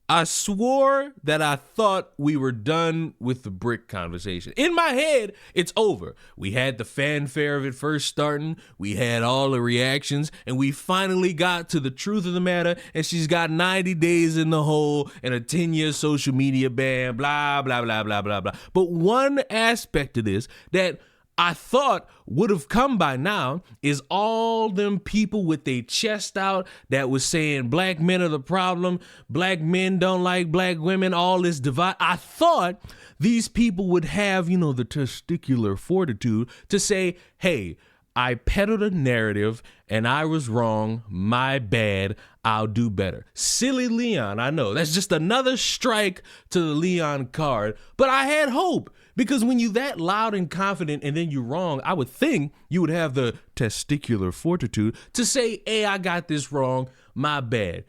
I swore that I thought we were done with the brick conversation. In my head, it's over. We had the fanfare of it first starting. We had all the reactions, and we finally got to the truth of the matter, and she's got 90 days in the hole and a 10-year social media ban, blah, blah, blah, blah, blah, blah. But one aspect of this that I thought would have come by now is all them people with their chest out that was saying black men are the problem, black men don't like black women, all this divide. I thought these people would have, the testicular fortitude to say, hey, I peddled a narrative and I was wrong. My bad. I'll do better. Silly Leon, I know. That's just another strike to the Leon card. But I had hope because when you that loud and confident and then you're wrong, I would think you would have the testicular fortitude to say, hey, I got this wrong. My bad.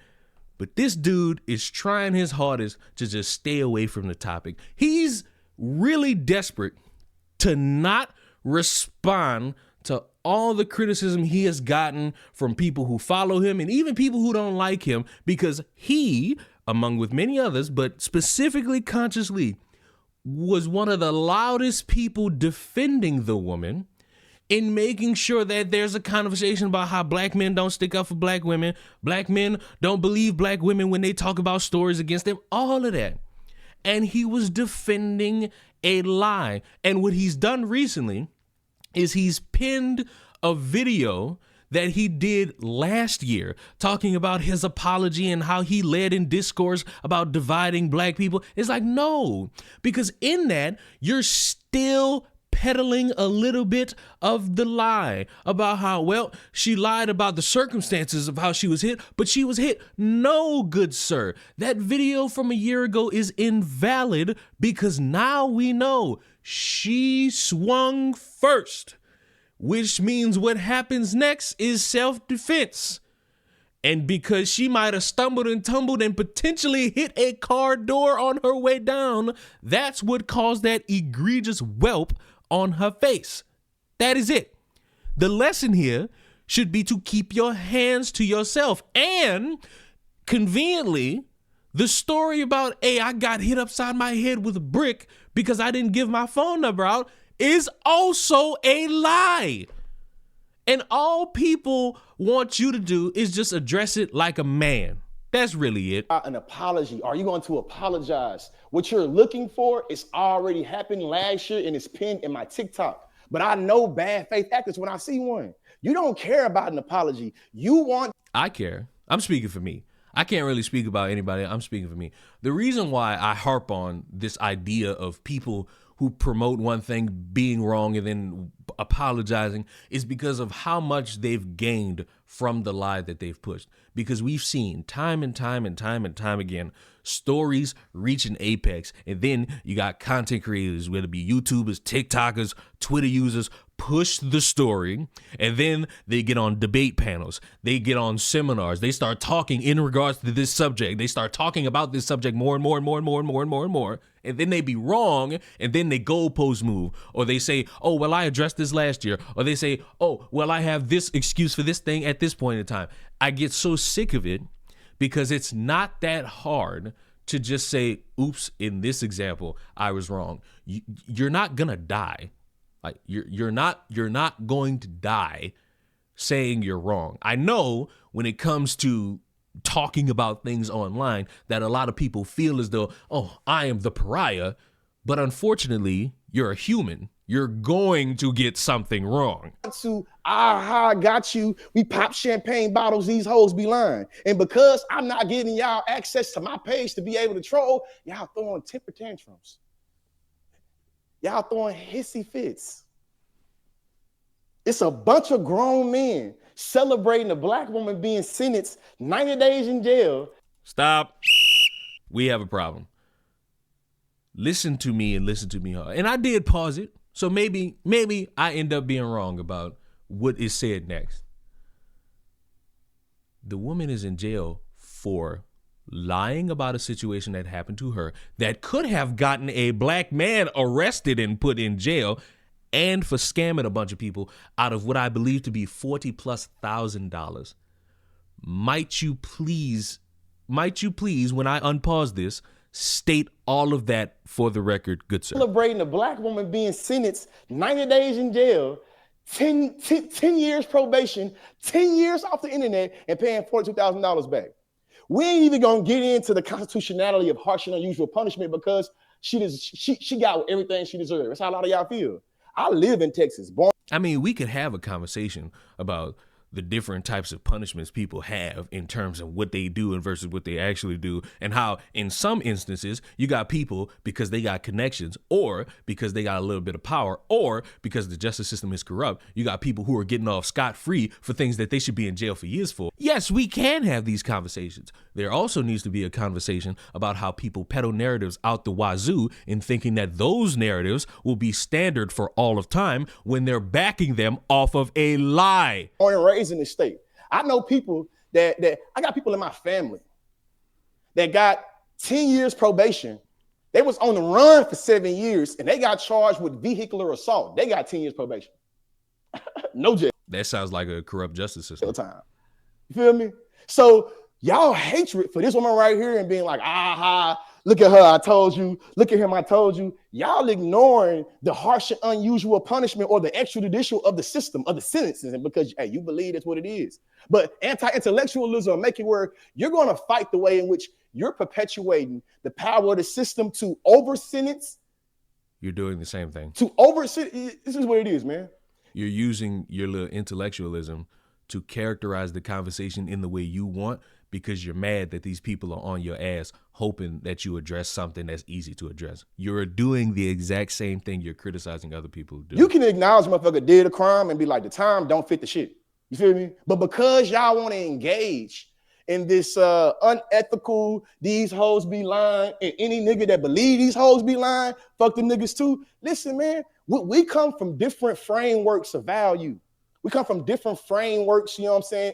But this dude is trying his hardest to just stay away from the topic. He's really desperate to not respond to all the criticism he has gotten from people who follow him and even people who don't like him, because he, among with many others, but specifically Conscious Lee, was one of the loudest people defending the woman in making sure that there's a conversation about how black men don't stick up for black women, black men don't believe black women when they talk about stories against them, all of that. And he was defending a lie. And what he's done recently is he's pinned a video that he did last year talking about his apology and how he led in discourse about dividing black people. It's like, no, because in that, you're still peddling a little bit of the lie about how, well, she lied about the circumstances of how she was hit, but she was hit. No, good sir. That video from a year ago is invalid because now we know she swung first, which means what happens next is self-defense. And because she might have stumbled and tumbled and potentially hit a car door on her way down, that's what caused that egregious whelp on her face. That is it. The lesson here should be to keep your hands to yourself. And conveniently, the story about, hey, I got hit upside my head with a brick because I didn't give my phone number out is also a lie. And all people want you to do is just address it like a man. That's really it. An apology. Are you going to apologize? What you're looking for is already happened last year and it's pinned in my TikTok. But I know bad faith actors when I see one. You don't care about an apology. You want... I care. I'm speaking for me. I can't really speak about anybody. I'm speaking for me. The reason why I harp on this idea of people who promote one thing being wrong and then apologizing is because of how much they've gained from the lie that they've pushed. Because we've seen time and time and time and time again, stories reach an apex. And then you got content creators, whether it be YouTubers, TikTokers, Twitter users, push the story. And then they get on debate panels. They get on seminars. They start talking in regards to this subject. They start talking about this subject more and more and more and more and more and more and more. And then they be wrong, and then they goalpost move. Or they say, oh, well, I addressed this last year. Or they say, oh, well, I have this excuse for this thing at this point in time. I get so sick of it because it's not that hard to just say, oops, in this example, I was wrong. You're not going to die. Like you're not going to die saying you're wrong. I know when it comes to talking about things online that a lot of people feel as though, oh, I am the pariah. But unfortunately, you're a human. You're going to get something wrong. I got you. We pop champagne bottles, these hoes be lying. And because I'm not giving y'all access to my page to be able to troll, y'all throwing temper tantrums. Y'all throwing hissy fits. It's a bunch of grown men celebrating a black woman being sentenced 90 days in jail. Stop. We have a problem. Listen to me and listen to me hard. And I did pause it. So maybe I end up being wrong about what is said next. The woman is in jail for lying about a situation that happened to her that could have gotten a black man arrested and put in jail, and for scamming a bunch of people out of what I believe to be $40,000+. Might you please might you please, when I unpause this, state all of that for the record, good sir. Celebrating a black woman being sentenced 90 days in jail, 10 years probation, 10 years off the internet, and paying $42,000 back. We ain't even gonna get into the constitutionality of harsh and unusual punishment because she got everything she deserved. That's how a lot of y'all feel. I live in Texas. I mean, we could have a conversation about the different types of punishments people have in terms of what they do and versus what they actually do, and how in some instances you got people because they got connections or because they got a little bit of power or because the justice system is corrupt. You got people who are getting off scot-free for things that they should be in jail for years for. Yes, we can have these conversations. There also needs to be a conversation about how people peddle narratives out the wazoo in thinking that those narratives will be standard for all of time when they're backing them off of a lie. Born and raised in the state. I know people that I got people in my family that got 10 years probation. They was on the run for 7 years and they got charged with vehicular assault. They got 10 years probation. No jail. That sounds like a corrupt justice system. Time. You feel me? So y'all hatred for this woman right here and being like, aha, look at her, I told you. Look at him, I told you. Y'all ignoring the harsh and unusual punishment or the extrajudicial of the system, of the sentences, and because, hey, you believe that's what it is. But anti-intellectualism make it where you're going to fight the way in which you're perpetuating the power of the system to over-sentence. You're doing the same thing. To over-sentence. This is what it is, man. You're using your little intellectualism to characterize the conversation in the way you want because you're mad that these people are on your ass hoping that you address something that's easy to address. You're doing the exact same thing you're criticizing other people do. You can acknowledge motherfucker did a crime and be like, the time don't fit the shit. You feel me? But because y'all want to engage in this unethical, these hoes be lying, and any nigga that believe these hoes be lying, fuck the niggas too. Listen, man, we come from different frameworks of value. We come from different frameworks, you know what I'm saying,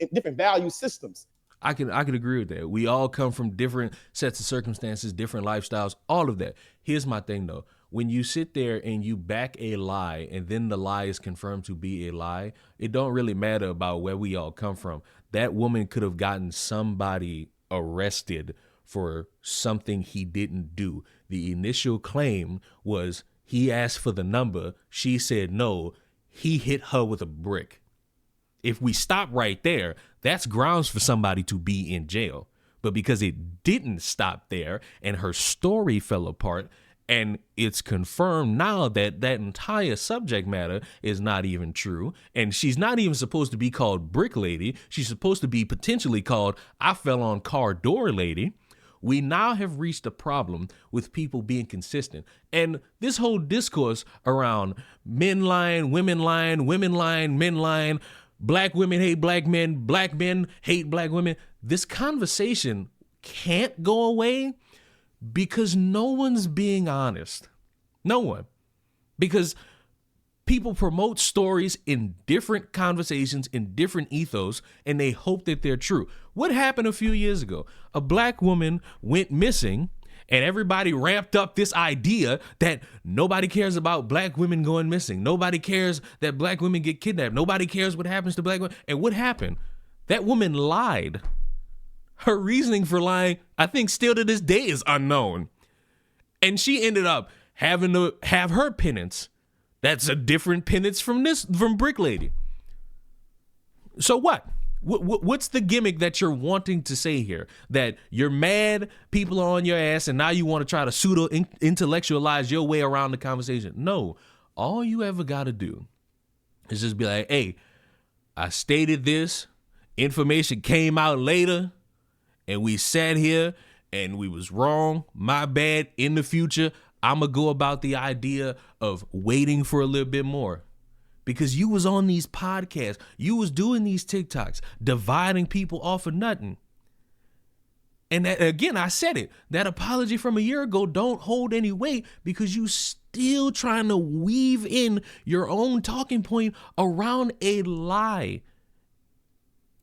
and different value systems. I can agree with that. We all come from different sets of circumstances, different lifestyles, all of that. Here's my thing, though. When you sit there and you back a lie and then the lie is confirmed to be a lie, it don't really matter about where we all come from. That woman could have gotten somebody arrested for something he didn't do. The initial claim was he asked for the number. She said no. He hit her with a brick. If we stop right there, that's grounds for somebody to be in jail. But because it didn't stop there and her story fell apart, and it's confirmed now that that entire subject matter is not even true, and she's not even supposed to be called Brick Lady. She's supposed to be potentially called I Fell on Car Door Lady. We now have reached a problem with people being consistent. And this whole discourse around men lying, women lying, men lying, black women hate black men hate black women. This conversation can't go away because no one's being honest. No one. Because people promote stories in different conversations, in different ethos, and they hope that they're true. What happened a few years ago? A black woman went missing, and everybody ramped up this idea that nobody cares about black women going missing. Nobody cares that black women get kidnapped. Nobody cares what happens to black women. And what happened? That woman lied. Her reasoning for lying, I think still to this day is unknown. And she ended up having to have her penance. That's a different penance from Brick Lady. So what? What's the gimmick that you're wanting to say here? That you're mad, people are on your ass, and now you want to try to pseudo-intellectualize your way around the conversation. No, all you ever got to do is just be like, hey, I stated this, information came out later, and we sat here, and we was wrong, my bad, in the future, I'm going to go about the idea of waiting for a little bit more. Because you was on these podcasts, you was doing these TikToks, dividing people off of nothing. And that, again, I said it, that apology from a year ago don't hold any weight because you still trying to weave in your own talking point around a lie.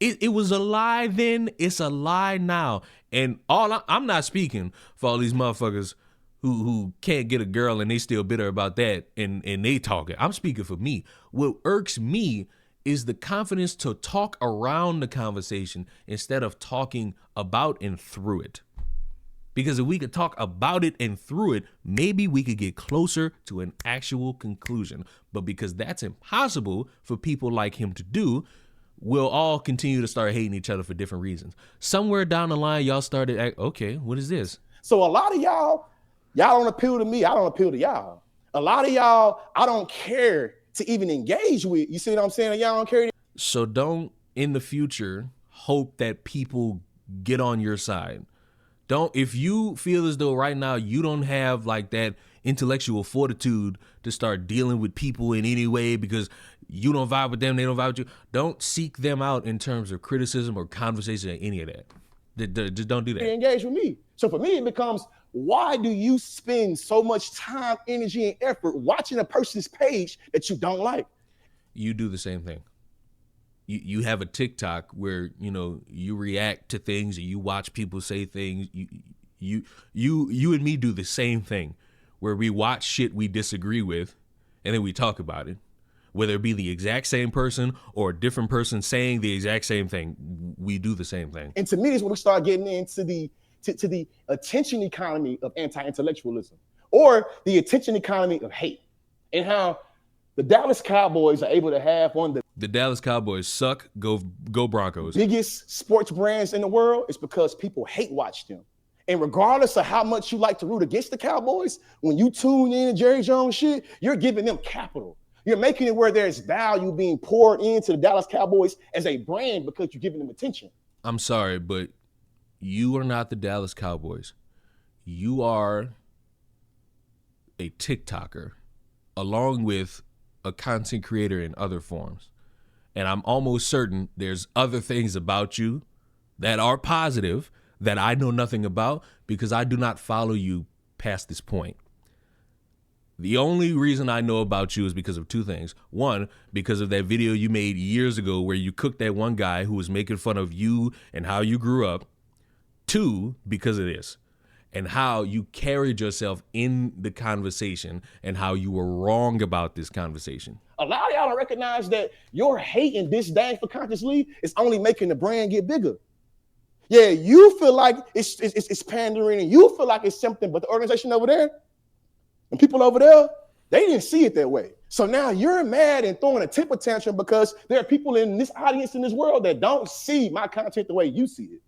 It was a lie then, it's a lie now. And I'm not speaking for all these motherfuckers who can't get a girl and they still bitter about that and they talking. I'm speaking for me. What irks me is the confidence to talk around the conversation instead of talking about and through it. Because if we could talk about it and through it, maybe we could get closer to an actual conclusion. But because that's impossible for people like him to do, we'll all continue to start hating each other for different reasons. Somewhere down the line, y'all started, okay, what is this? So a lot of y'all don't appeal to me. I don't appeal to y'all. A lot of y'all, I don't care to even engage with. You see what I'm saying? Y'all don't care. So don't, in the future, hope that people get on your side. Don't, if you feel as though right now you don't have like that intellectual fortitude to start dealing with people in any way because you don't vibe with them, they don't vibe with you, don't seek them out in terms of criticism or conversation or any of that. Just don't do that. Engage with me. So for me, it becomes, why do you spend so much time, energy, and effort watching a person's page that you don't like? You do the same thing. You have a TikTok where, you know, you react to things and you watch people say things. You and me do the same thing where we watch shit we disagree with and then we talk about it. Whether it be the exact same person or a different person saying the exact same thing, we do the same thing. And to me, is when we start getting into the attention economy of anti-intellectualism, or the attention economy of hate, and how the Dallas Cowboys are able to have one of the Dallas Cowboys suck. Go Broncos. Biggest sports brands in the world. Is because people hate watch them. And regardless of how much you like to root against the Cowboys, when you tune in to Jerry Jones shit, you're giving them capital. You're making it where there's value being poured into the Dallas Cowboys as a brand because you're giving them attention. I'm sorry, but you are not the Dallas Cowboys. You are a TikToker along with a content creator in other forms. And I'm almost certain there's other things about you that are positive that I know nothing about because I do not follow you past this point. The only reason I know about you is because of two things. One, because of that video you made years ago where you cooked that one guy who was making fun of you and how you grew up. Two, because of this and how you carried yourself in the conversation and how you were wrong about this conversation. A lot of y'all don't recognize that your hate and disdain for Conscious Lee is only making the brand get bigger. Yeah, you feel like it's pandering and you feel like it's something, but the organization over there and people over there, they didn't see it that way. So now you're mad and throwing a temper tantrum because there are people in this audience in this world that don't see my content the way you see it.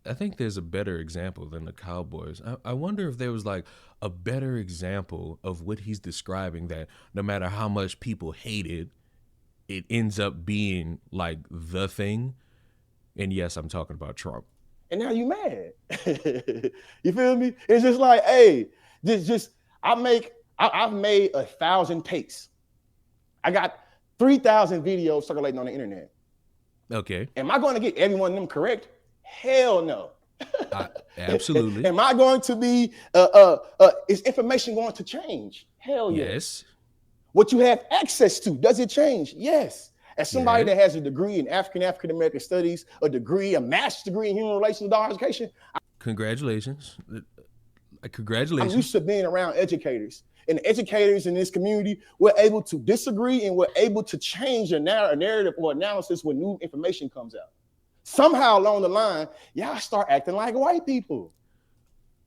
I think there's a better example than the Cowboys. I wonder if there was like a better example of what he's describing, that no matter how much people hate it, it ends up being like the thing. And yes, I'm talking about Trump. And now you mad. You feel me? It's just like, hey, I've made 1,000 takes. I got 3,000 videos circulating on the internet. Okay. Am I going to get every one of them correct? Hell no. Absolutely. Am I going to be, is information going to change? Hell yes. What you have access to, does it change? Yes. As somebody that has a degree in African-American studies, a master's degree in human relations and adult education. Congratulations. I'm used to being around educators. And the educators in this community were able to disagree and were able to change a narrative or analysis when new information comes out. Somehow along the line, y'all start acting like white people.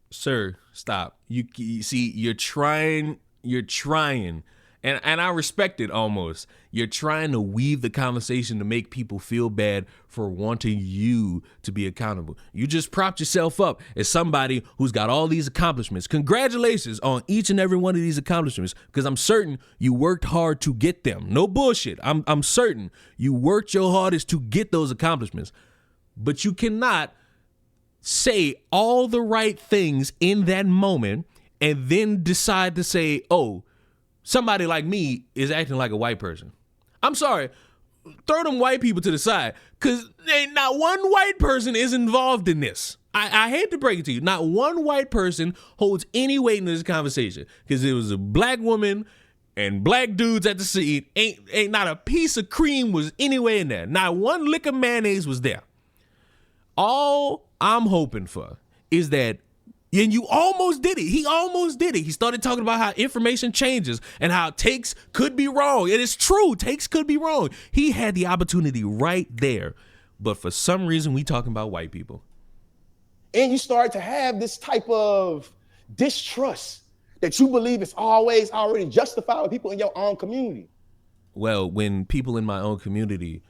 Sir, stop. You see, you're trying, and I respect it almost. You're trying to weave the conversation to make people feel bad for wanting you to be accountable. You just propped yourself up as somebody who's got all these accomplishments. Congratulations on each and every one of these accomplishments, because I'm certain you worked hard to get them. No bullshit. I'm certain you worked your hardest to get those accomplishments. But you cannot say all the right things in that moment and then decide to say, oh, somebody like me is acting like a white person. I'm sorry. Throw them white people to the side, because not one white person is involved in this. I hate to break it to you. Not one white person holds any weight in this conversation, because it was a black woman and black dudes at the seat. Ain't not a piece of cream was anywhere in there. Not one lick of mayonnaise was there. All I'm hoping for is that And you almost did it. He almost did it. He started talking about how information changes and how takes could be wrong. It is true. Takes could be wrong. He had the opportunity right there. But for some reason, we talking about white people. And you start to have this type of distrust that you believe is always already justified with people in your own community. Well, when people in my own community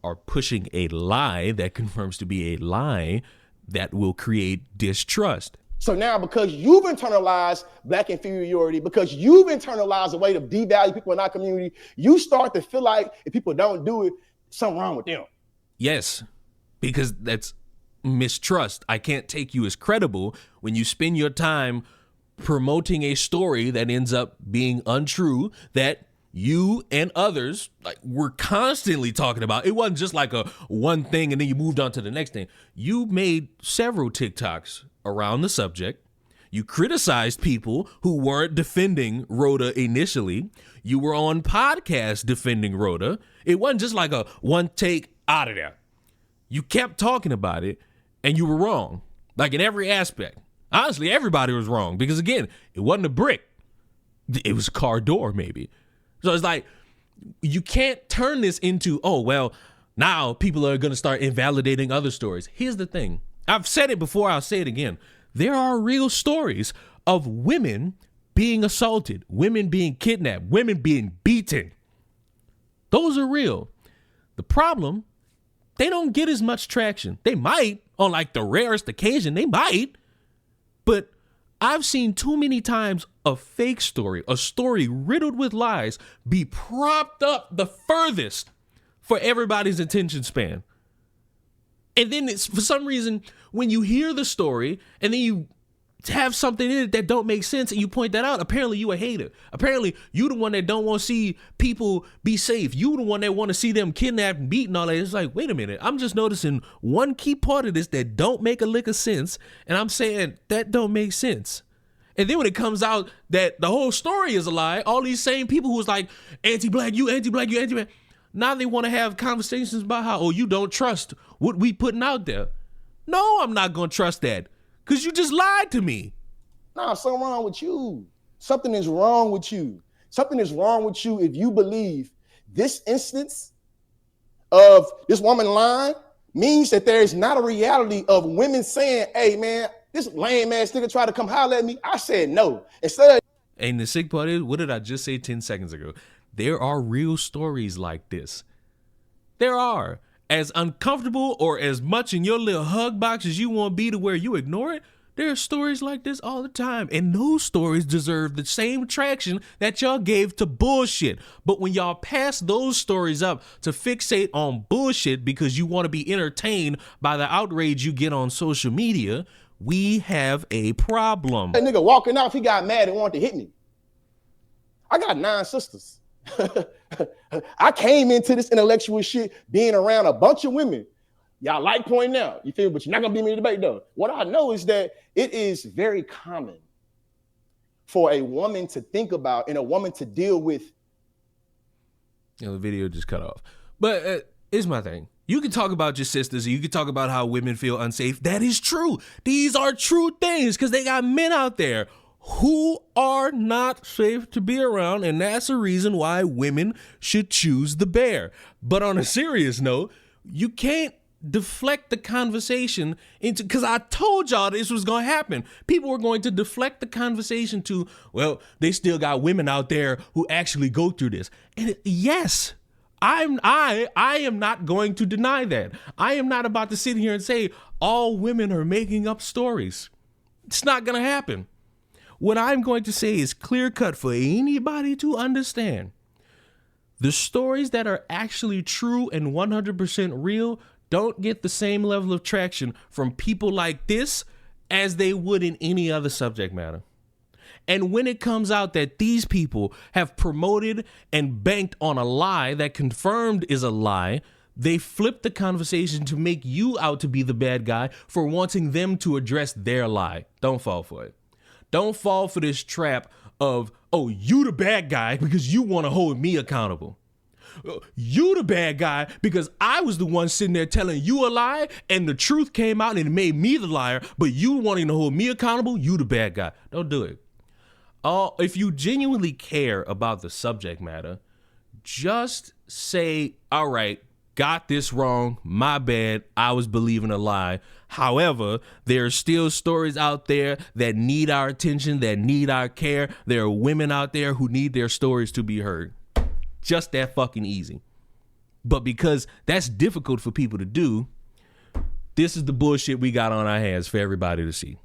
are pushing a lie that confirms to be a lie, that will create distrust. So now, because you've internalized black inferiority, because you've internalized a way to devalue people in our community, you start to feel like if people don't do it, something wrong with them. Yes, because that's mistrust. I can't take you as credible when you spend your time promoting a story that ends up being untrue, that you and others were constantly talking about. It wasn't just like a one thing and then you moved on to the next thing. You made several TikToks around the subject. You criticized people who weren't defending Rhoda initially. You were on podcasts defending Rhoda. It wasn't just like a one take out of there. You kept talking about it and you were wrong, like in every aspect. Honestly, everybody was wrong because, again, it wasn't a brick. It was a car door, maybe. So it's like, you can't turn this into, oh, well, now people are going to start invalidating other stories. Here's the thing. I've said it before. I'll say it again. There are real stories of women being assaulted, women being kidnapped, women being beaten. Those are real. The problem, they don't get as much traction. They might, on like the rarest occasion, they might. But I've seen too many times a fake story, a story riddled with lies, be propped up the furthest for everybody's attention span. And then it's, for some reason, when you hear the story and then you have something in it that don't make sense and you point that out, apparently you a hater. Apparently you the one that don't want to see people be safe. You the one that want to see them kidnapped and beaten, all that. It's like, wait a minute, I'm just noticing one key part of this that don't make a lick of sense, and I'm saying that don't make sense. And then when it comes out that the whole story is a lie, all these same people who was like, anti-black, you anti-black, you anti-black, now they want to have conversations about how, oh, you don't trust what we putting out there. No, I'm not going to trust that. Because you just lied to me. Nah, something wrong with you. Something is wrong with you. Something is wrong with you if you believe this instance of this woman lying means that there is not a reality of women saying, hey, man, this lame ass nigga tried to come holler at me. I said no. Instead of. And the sick part is, what did I just say 10 seconds ago? There are real stories like this. There are. As uncomfortable or as much in your little hug box as you want to be to where you ignore it, there are stories like this all the time. And those stories deserve the same traction that y'all gave to bullshit. But when y'all pass those stories up to fixate on bullshit because you want to be entertained by the outrage you get on social media, we have a problem. That nigga walking off, he got mad and wanted to hit me. I got 9 sisters. I came into this intellectual shit being around a bunch of women. Y'all like pointing out, you feel, but you're not gonna be in the debate though. What I know is that it is very common for a woman to think about and a woman to deal with. You know, the video just cut off. But here's my thing. You can talk about your sisters and you can talk about how women feel unsafe. That is true. These are true things because they got men out there who are not safe to be around, and that's a reason why women should choose the bear. But on a serious note, you can't deflect the conversation into, because I told y'all this was going to happen. People were going to deflect the conversation to, well, they still got women out there who actually go through this. And yes, I am not going to deny that. I am not about to sit here and say all women are making up stories. It's not going to happen. What I'm going to say is clear cut for anybody to understand. The stories that are actually true and 100% real don't get the same level of traction from people like this as they would in any other subject matter. And when it comes out that these people have promoted and banked on a lie that confirmed is a lie, they flip the conversation to make you out to be the bad guy for wanting them to address their lie. Don't fall for it. Don't fall for this trap of, oh, you the bad guy because you want to hold me accountable. You the bad guy because I was the one sitting there telling you a lie and the truth came out and it made me the liar, but you wanting to hold me accountable, you the bad guy. Don't do it. If you genuinely care about the subject matter, just say, all right, got this wrong, my bad, I was believing a lie. However, there are still stories out there that need our attention, that need our care. There are women out there who need their stories to be heard. Just that fucking easy. But because that's difficult for people to do, this is the bullshit we got on our hands for everybody to see.